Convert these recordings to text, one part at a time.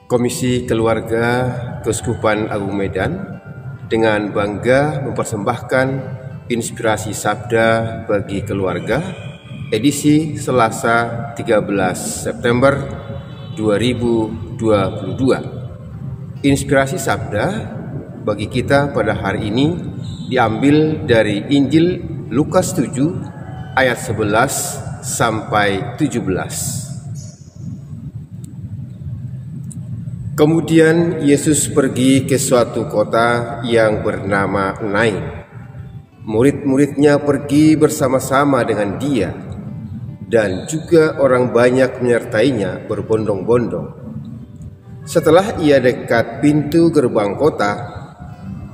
Komisi Keluarga Keuskupan Agung Medan dengan bangga mempersembahkan Inspirasi Sabda bagi Keluarga edisi Selasa 13 September 2022. Inspirasi Sabda bagi kita pada hari ini diambil dari Injil Lukas 7 ayat 11 sampai 17. Kemudian Yesus pergi ke suatu kota yang bernama Nain. Murid-muridnya pergi bersama-sama dengan dia, dan juga orang banyak menyertainya berbondong-bondong. Setelah ia dekat pintu gerbang kota,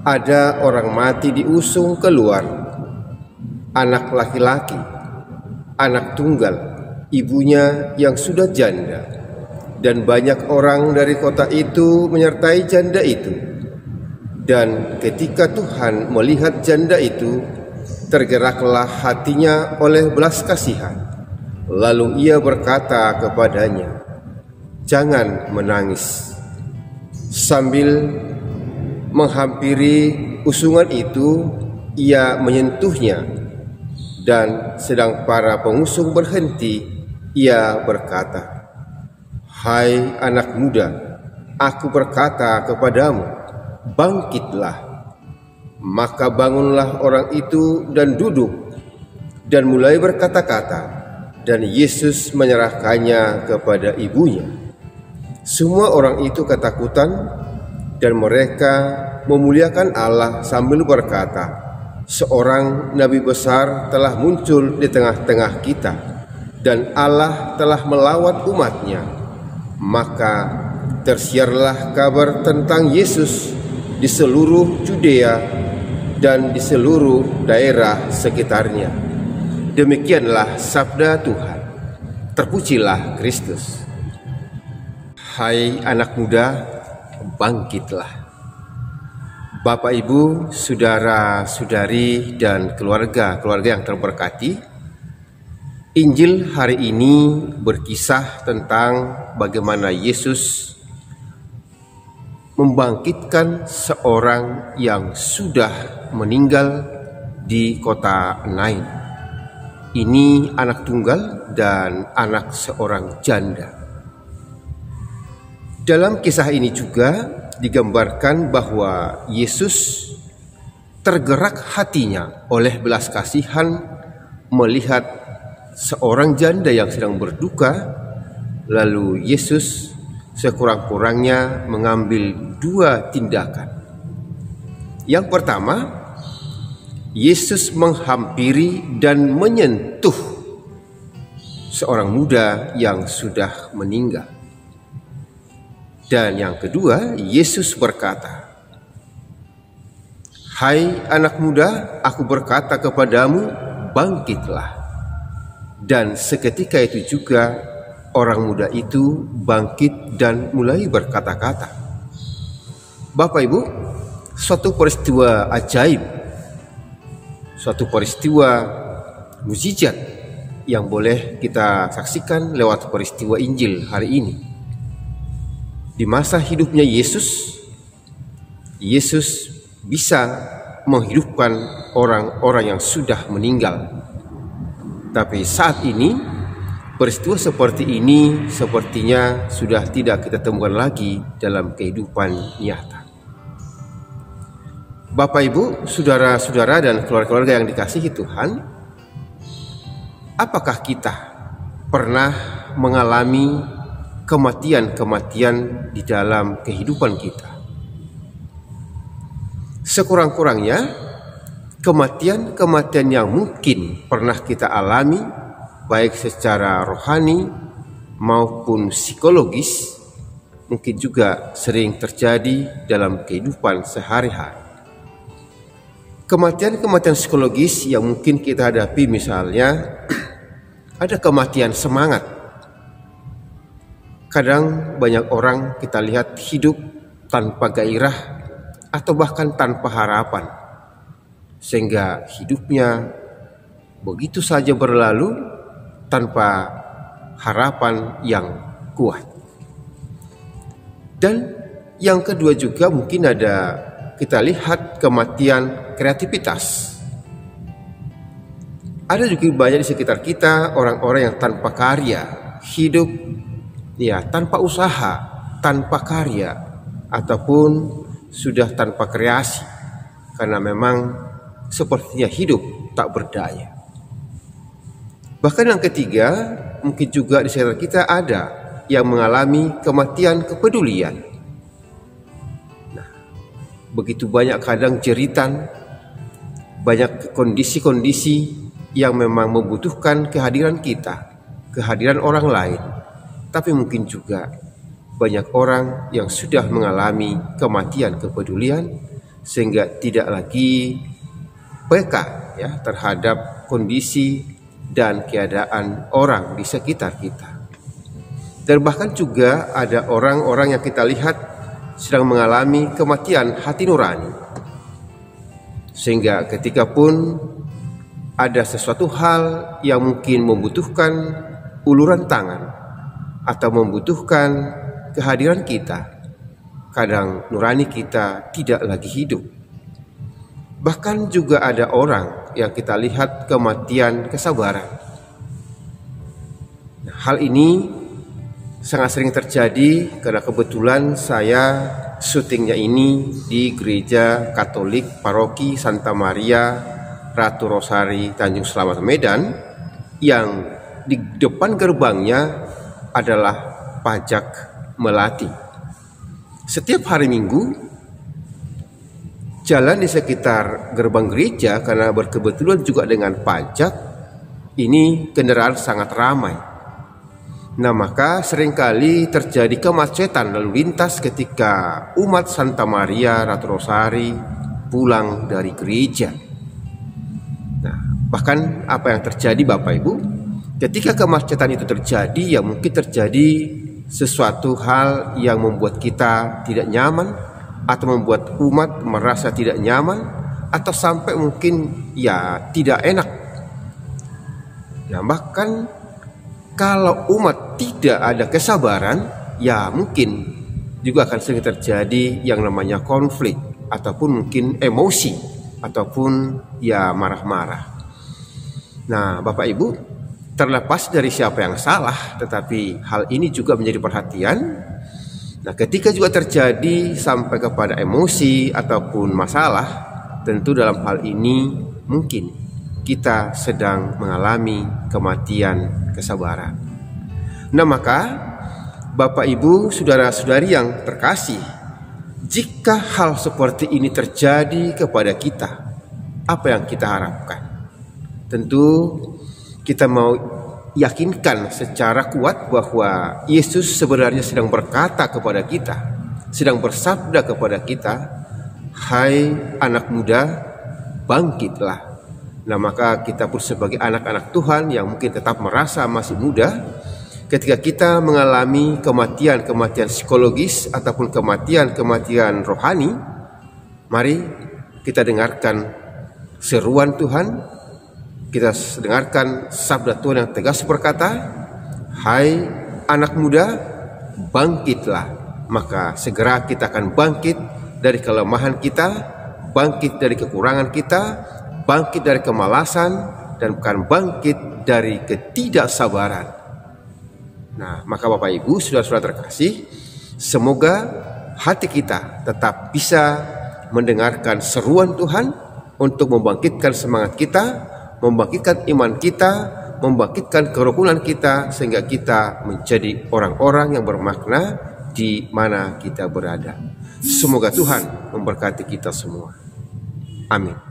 ada orang mati diusung keluar, anak laki-laki, anak tunggal, ibunya yang sudah janda. Dan banyak orang dari kota itu menyertai janda itu. Dan ketika Tuhan melihat janda itu, tergeraklah hatinya oleh belas kasihan. Lalu ia berkata kepadanya, "Jangan menangis." Sambil menghampiri usungan itu, ia menyentuhnya. Dan sedang para pengusung berhenti, ia berkata, "Hai anak muda, aku berkata kepadamu, bangkitlah." Maka bangunlah orang itu dan duduk, dan mulai berkata-kata, dan Yesus menyerahkannya kepada ibunya. Semua orang itu ketakutan, dan mereka memuliakan Allah sambil berkata, "Seorang nabi besar telah muncul di tengah-tengah kita, dan Allah telah melawat umatnya." Maka tersiarlah kabar tentang Yesus di seluruh Judea dan di seluruh daerah sekitarnya. Demikianlah sabda Tuhan. Terpujilah Kristus. Hai anak muda, bangkitlah. Bapak, Ibu, saudara-saudari, dan keluarga yang terberkati, Injil hari ini berkisah tentang bagaimana Yesus membangkitkan seorang yang sudah meninggal di kota Nain. Ini anak tunggal dan anak seorang janda. Dalam kisah ini juga digambarkan bahwa Yesus tergerak hatinya oleh belas kasihan melihat seorang janda yang sedang berduka. Lalu Yesus sekurang-kurangnya mengambil dua tindakan. Yang pertama, Yesus menghampiri dan menyentuh seorang muda yang sudah meninggal. Dan yang kedua, Yesus berkata, "Hai anak muda, aku berkata kepadamu, bangkitlah." Dan seketika itu juga orang muda itu bangkit dan mulai berkata-kata. Bapak, Ibu, suatu peristiwa ajaib, suatu peristiwa mukjizat yang boleh kita saksikan lewat peristiwa Injil hari ini. Di masa hidupnya Yesus bisa menghidupkan orang-orang yang sudah meninggal. Tapi saat ini, peristiwa seperti ini sepertinya sudah tidak kita temukan lagi dalam kehidupan nyata. Bapak, Ibu, saudara-saudara, dan keluarga-keluarga yang dikasihi Tuhan, apakah kita pernah mengalami kematian-kematian di dalam kehidupan kita? Sekurang-kurangnya, kematian-kematian yang mungkin pernah kita alami, baik secara rohani maupun psikologis, mungkin juga sering terjadi dalam kehidupan sehari-hari. Kematian-kematian psikologis yang mungkin kita hadapi, misalnya ada kematian semangat. Kadang banyak orang kita lihat hidup tanpa gairah atau bahkan tanpa harapan, sehingga hidupnya begitu saja berlalu tanpa harapan yang kuat. Dan yang kedua juga mungkin ada kita lihat kematian kreativitas. Ada juga banyak di sekitar kita orang-orang yang tanpa karya, hidup ya tanpa usaha, tanpa karya, ataupun sudah tanpa kreasi, karena memang sepertinya hidup tak berdaya. Bahkan yang ketiga, mungkin juga di sekitar kita ada yang mengalami kematian kepedulian. Nah, begitu banyak kadang jeritan, banyak kondisi-kondisi yang memang membutuhkan kehadiran kita, kehadiran orang lain. Tapi mungkin juga banyak orang yang sudah mengalami kematian kepedulian sehingga tidak lagi peka ya terhadap kondisi dan keadaan orang di sekitar kita. Dan bahkan juga ada orang-orang yang kita lihat sedang mengalami kematian hati nurani. Sehingga ketika pun ada sesuatu hal yang mungkin membutuhkan uluran tangan atau membutuhkan kehadiran kita, kadang nurani kita tidak lagi hidup. Bahkan juga ada orang yang kita lihat kematian kesabaran. Nah, hal ini sangat sering terjadi karena kebetulan saya syutingnya ini di Gereja Katolik Paroki Santa Maria Ratu Rosari Tanjung Selamat Medan, yang di depan gerbangnya adalah pajak melati. Setiap hari Minggu jalan di sekitar gerbang gereja, karena berkebetulan juga dengan pajak, ini kendaraan sangat ramai. Nah, maka seringkali terjadi kemacetan lalu lintas ketika umat Santa Maria Ratu Rosari pulang dari gereja. Nah, bahkan apa yang terjadi Bapak Ibu, ketika kemacetan itu terjadi, ya mungkin terjadi sesuatu hal yang membuat kita tidak nyaman, atau membuat umat merasa tidak nyaman, atau sampai mungkin ya tidak enak. Nah, bahkan kalau umat tidak ada kesabaran, ya mungkin juga akan sering terjadi yang namanya konflik, ataupun mungkin emosi, ataupun ya marah-marah. Nah, Bapak Ibu, terlepas dari siapa yang salah, tetapi hal ini juga menjadi perhatian. Nah, ketika juga terjadi sampai kepada emosi ataupun masalah, tentu dalam hal ini mungkin kita sedang mengalami kematian kesabaran. Nah, maka Bapak Ibu, saudara-saudari yang terkasih, jika hal seperti ini terjadi kepada kita, apa yang kita harapkan? Tentu kita mau yakinkan secara kuat bahwa Yesus sebenarnya sedang berkata kepada kita, sedang bersabda kepada kita, "Hai anak muda, bangkitlah." Nah, maka kita pun sebagai anak-anak Tuhan yang mungkin tetap merasa masih muda, ketika kita mengalami kematian-kematian psikologis ataupun kematian-kematian rohani, mari kita dengarkan seruan Tuhan. Kita dengarkan sabda Tuhan yang tegas berkata, "Hai anak muda, bangkitlah." Maka segera kita akan bangkit dari kelemahan kita, bangkit dari kekurangan kita, bangkit dari kemalasan, dan bukan bangkit dari ketidaksabaran. Nah, maka Bapak Ibu, saudara-saudara terkasih, semoga hati kita tetap bisa mendengarkan seruan Tuhan untuk membangkitkan semangat kita, membangkitkan iman kita, membangkitkan kerukunan kita, sehingga kita menjadi orang-orang yang bermakna di mana kita berada. Semoga Tuhan memberkati kita semua. Amin.